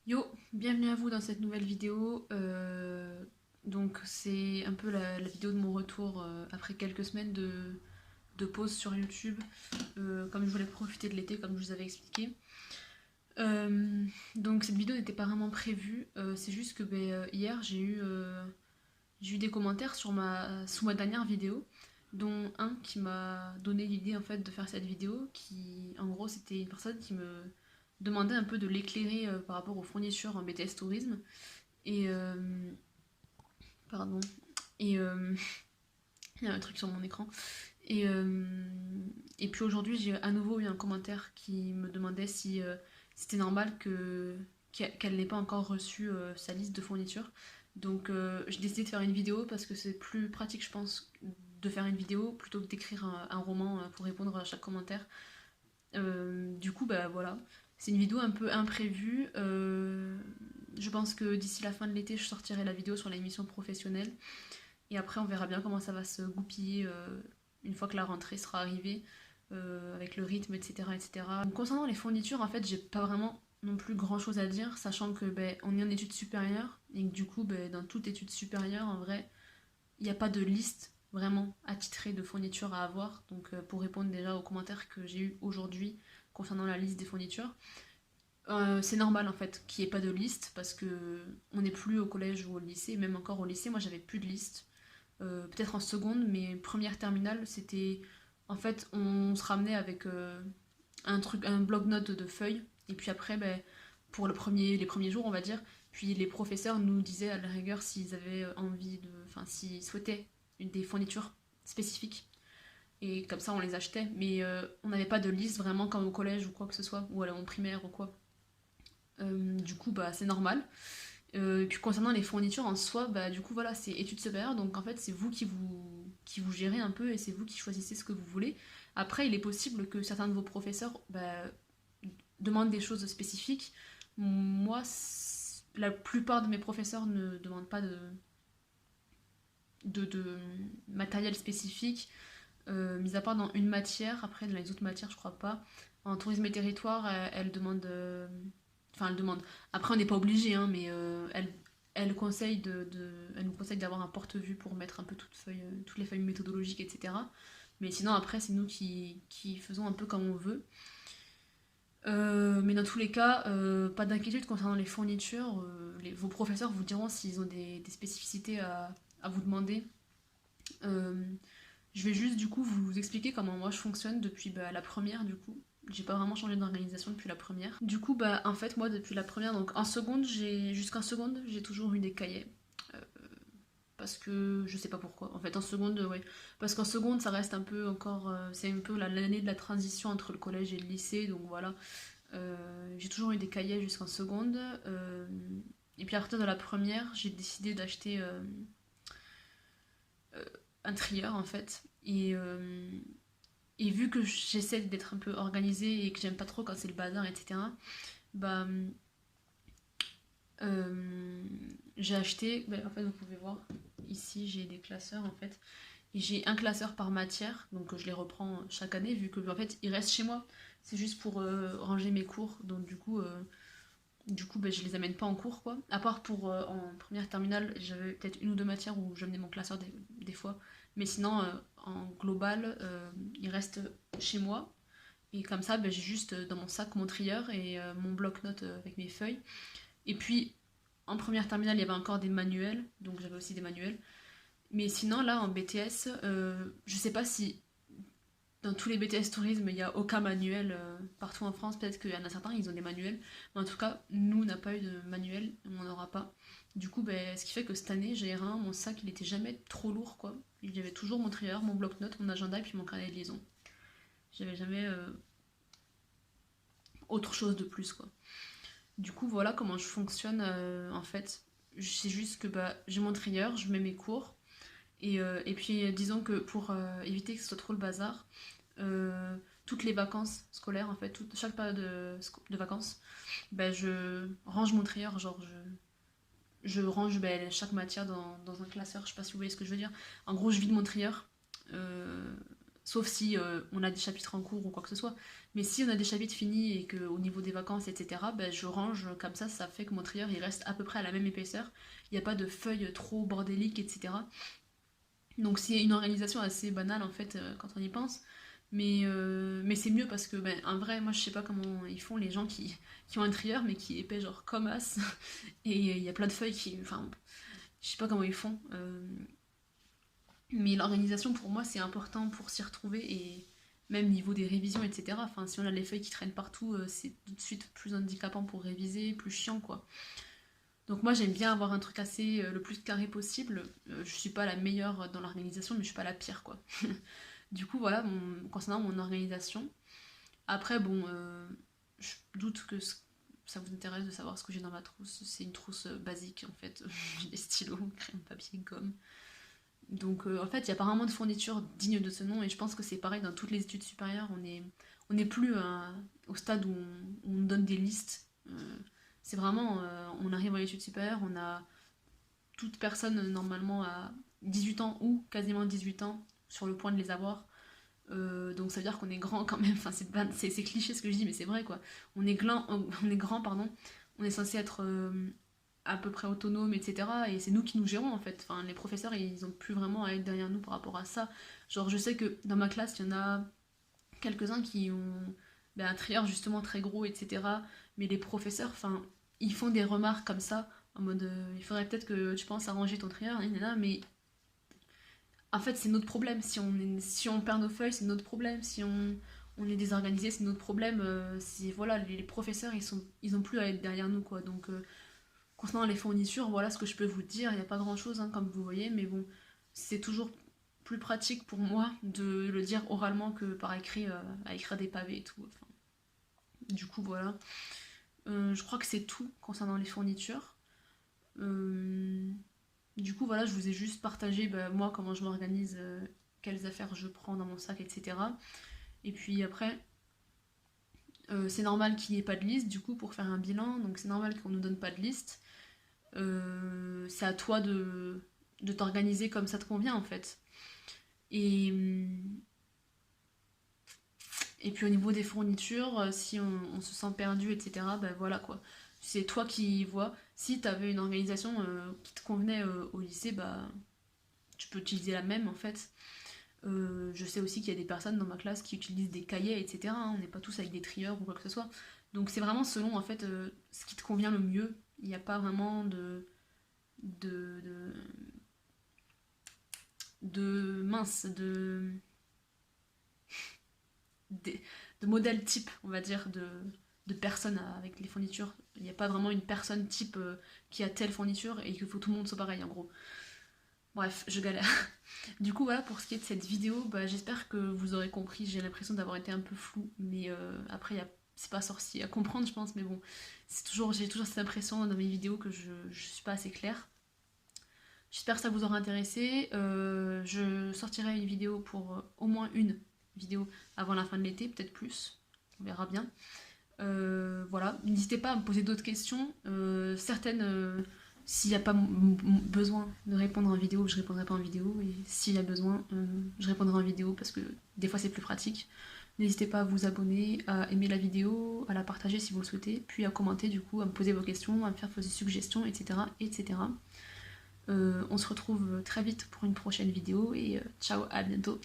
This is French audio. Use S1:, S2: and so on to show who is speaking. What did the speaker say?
S1: Yo, bienvenue à vous dans cette nouvelle vidéo. Donc c'est un peu la vidéo de mon retour après quelques semaines de pause sur YouTube. Comme je voulais profiter de l'été, comme je vous avais expliqué. Donc cette vidéo n'était pas vraiment prévue. C'est juste que hier j'ai eu des commentaires sous ma dernière vidéo, dont un qui m'a donné l'idée en fait de faire cette vidéo, qui en gros c'était une personne qui me demandait un peu de l'éclairer par rapport aux fournitures en BTS Tourisme. Et pardon. Et il y a un truc sur mon écran. Et, euh, et puis aujourd'hui, j'ai à nouveau eu un commentaire qui me demandait si c'était normal qu'elle n'ait pas encore reçu sa liste de fournitures. Donc j'ai décidé de faire une vidéo parce que c'est plus pratique, je pense, de faire une vidéo plutôt que d'écrire un roman pour répondre à chaque commentaire. Du coup, bah voilà. C'est une vidéo un peu imprévue. Je pense que d'ici la fin de l'été, je sortirai la vidéo sur l'émission professionnelle. Et après, on verra bien comment ça va se goupiller une fois que la rentrée sera arrivée, avec le rythme, etc. etc. Donc, concernant les fournitures, en fait, j'ai pas vraiment non plus grand chose à dire, sachant que on est en études supérieures, et que du coup, dans toute étude supérieure, en vrai, il n'y a pas de liste vraiment attitrée de fournitures à avoir. Donc, pour répondre déjà aux commentaires que j'ai eu aujourd'hui concernant la liste des fournitures, c'est normal en fait qu'il n'y ait pas de liste parce que on n'est plus au collège ou au lycée, même encore au lycée, moi j'avais plus de liste. Peut-être en seconde, mais première terminale, c'était en fait on se ramenait avec un bloc-notes de feuilles, et puis après, pour les premiers jours, on va dire, puis les professeurs nous disaient à la rigueur s'ils avaient envie enfin s'ils souhaitaient des fournitures spécifiques. Et comme ça, on les achetait, mais on n'avait pas de liste vraiment comme au collège ou quoi que ce soit, ou en primaire ou quoi. Du coup, c'est normal. Et puis concernant les fournitures en soi, du coup voilà, c'est études supérieures, donc en fait c'est vous qui vous gérez un peu et c'est vous qui choisissez ce que vous voulez. Après, il est possible que certains de vos professeurs demandent des choses spécifiques. Moi, la plupart de mes professeurs ne demandent pas de matériel spécifique, mis à part dans une matière. Après, dans les autres matières, je crois pas. En tourisme et territoire, elle demande. Enfin, elle demande. Après, on n'est pas obligé, hein, mais elle conseille elle nous conseille d'avoir un porte-vue pour mettre un peu toutes les feuilles méthodologiques, etc. Mais sinon, après, c'est nous qui faisons un peu comme on veut. Mais dans tous les cas, pas d'inquiétude concernant les fournitures. Vos professeurs vous diront s'ils ont des spécificités à vous demander. Euh, je vais juste du coup vous expliquer comment moi je fonctionne depuis la première du coup. J'ai pas vraiment changé d'organisation depuis la première. Du coup, en fait, moi depuis la première, donc en seconde, jusqu'en seconde, j'ai toujours eu des cahiers. Euh, Parce que je sais pas pourquoi. En fait, en seconde, ouais. Parce qu'en seconde, ça reste un peu encore. C'est un peu l'année de la transition entre le collège et le lycée, donc voilà. J'ai toujours eu des cahiers jusqu'en seconde. Et puis à partir de la première, j'ai décidé d'acheter euh, un trieur en fait. Et vu que j'essaie d'être un peu organisée et que j'aime pas trop quand c'est le bazar, etc., bah, euh, j'ai acheté. En fait, vous pouvez voir ici, j'ai des classeurs en fait. Et j'ai un classeur par matière, donc je les reprends chaque année vu que en fait ils restent chez moi. C'est juste pour ranger mes cours, donc du coup, je les amène pas en cours quoi. À part pour en première terminale, j'avais peut-être une ou deux matières où j'amenais mon classeur des fois. Mais sinon, en global, il reste chez moi. Et comme ça, j'ai juste dans mon sac mon trieur et mon bloc-notes avec mes feuilles. Et puis, en première terminale, il y avait encore des manuels, donc j'avais aussi des manuels. Mais sinon, là, en BTS, je sais pas si dans tous les BTS tourisme, il n'y a aucun manuel partout en France. Peut-être qu'il y en a certains, ils ont des manuels. Mais en tout cas, nous, on n'a pas eu de manuel, on n'en aura pas. Du coup, ce qui fait que cette année, j'ai rien, mon sac, il était jamais trop lourd, quoi. Il y avait toujours mon trieur, mon bloc-notes, mon agenda et puis mon carnet de liaison. J'avais jamais autre chose de plus, quoi. Du coup, voilà comment je fonctionne, en fait. C'est juste que j'ai mon trieur, je mets mes cours. Et puis, disons que pour éviter que ce soit trop le bazar, euh, toutes les vacances scolaires, en fait, chaque période de vacances, je range mon trieur, genre je range chaque matière dans un classeur, je sais pas si vous voyez ce que je veux dire. En gros, je vide mon trieur, euh, Sauf si on a des chapitres en cours ou quoi que ce soit. Mais si on a des chapitres finis et qu'au niveau des vacances, etc., ben, je range comme ça fait que mon trieur il reste à peu près à la même épaisseur. Il n'y a pas de feuilles trop bordéliques, etc. Donc c'est une organisation assez banale en fait quand on y pense. Mais c'est mieux parce que, ben, en vrai, moi je sais pas comment ils font les gens qui ont un trieur mais qui est épais genre comme as. Et il y a plein de feuilles qui. Enfin, je sais pas comment ils font. Mais l'organisation pour moi c'est important pour s'y retrouver et même niveau des révisions, etc. Enfin, si on a les feuilles qui traînent partout, c'est tout de suite plus handicapant pour réviser, plus chiant quoi. Donc moi j'aime bien avoir un truc assez le plus carré possible. Je suis pas la meilleure dans l'organisation, mais je suis pas la pire quoi. Du coup voilà, concernant mon organisation. Après bon, je doute que ça vous intéresse de savoir ce que j'ai dans ma trousse. C'est une trousse basique en fait. J'ai des stylos, crayon, papier, gomme. Donc en fait, il n'y a pas vraiment de fourniture digne de ce nom et je pense que c'est pareil dans toutes les études supérieures. On n'est plus au stade où on nous donne des listes. C'est vraiment, on arrive à l'étude supérieure, on a toute personne normalement à 18 ans ou quasiment 18 ans sur le point de les avoir. Donc ça veut dire qu'on est grand quand même, enfin c'est cliché ce que je dis mais c'est vrai quoi. On est grand pardon, on est censé être à peu près autonome etc. Et c'est nous qui nous gérons en fait. Enfin les professeurs ils ont plus vraiment à être derrière nous par rapport à ça. Genre je sais que dans ma classe il y en a quelques-uns qui ont ben, un trieur justement très gros etc. Mais les professeurs, enfin ils font des remarques comme ça en mode il faudrait peut-être que tu penses à ranger ton trieur, mais en fait, c'est notre problème. Si on perd nos feuilles, c'est notre problème. Si on est désorganisé, c'est notre problème. Voilà, les professeurs, ils ont plus à être derrière nous, quoi. Donc, concernant les fournitures, voilà ce que je peux vous dire. Il n'y a pas grand-chose, hein, comme vous voyez, mais bon, c'est toujours plus pratique pour moi de le dire oralement que par écrit, à écrire des pavés et tout. Enfin, du coup, voilà. Je crois que c'est tout concernant les fournitures. Euh, Du coup, voilà, je vous ai juste partagé bah, moi comment je m'organise, quelles affaires je prends dans mon sac, etc. Et puis après, c'est normal qu'il n'y ait pas de liste du coup pour faire un bilan, donc c'est normal qu'on ne nous donne pas de liste. C'est à toi de t'organiser comme ça te convient en fait. Et, et puis au niveau des fournitures, si on se sent perdu, etc., ben voilà quoi. C'est toi qui vois. Si tu avais une organisation qui te convenait au lycée, bah tu peux utiliser la même en fait. Je sais aussi qu'il y a des personnes dans ma classe qui utilisent des cahiers, etc. Hein. On n'est pas tous avec des trieurs ou quoi que ce soit. Donc c'est vraiment selon en fait ce qui te convient le mieux. Il n'y a pas vraiment de, de, de mince, de, de modèle type, on va dire, de personnes avec les fournitures. Il n'y a pas vraiment une personne type qui a telle fourniture et qu'il faut tout le monde soit pareil en gros. Bref, je galère. Du coup, voilà pour ce qui est de cette vidéo. Bah, j'espère que vous aurez compris. J'ai l'impression d'avoir été un peu flou, mais après, c'est pas sorcier à comprendre, je pense. Mais bon, j'ai toujours cette impression dans mes vidéos que je suis pas assez claire. J'espère que ça vous aura intéressé. Je sortirai une vidéo pour au moins une vidéo avant la fin de l'été, peut-être plus. On verra bien. Voilà, n'hésitez pas à me poser d'autres questions. Certaines, s'il n'y a pas besoin de répondre en vidéo, je répondrai pas en vidéo. Et s'il y a besoin, je répondrai en vidéo parce que des fois c'est plus pratique. N'hésitez pas à vous abonner, à aimer la vidéo, à la partager si vous le souhaitez, puis à commenter du coup, à me poser vos questions, à me faire vos suggestions, etc. etc. On se retrouve très vite pour une prochaine vidéo et ciao, à bientôt.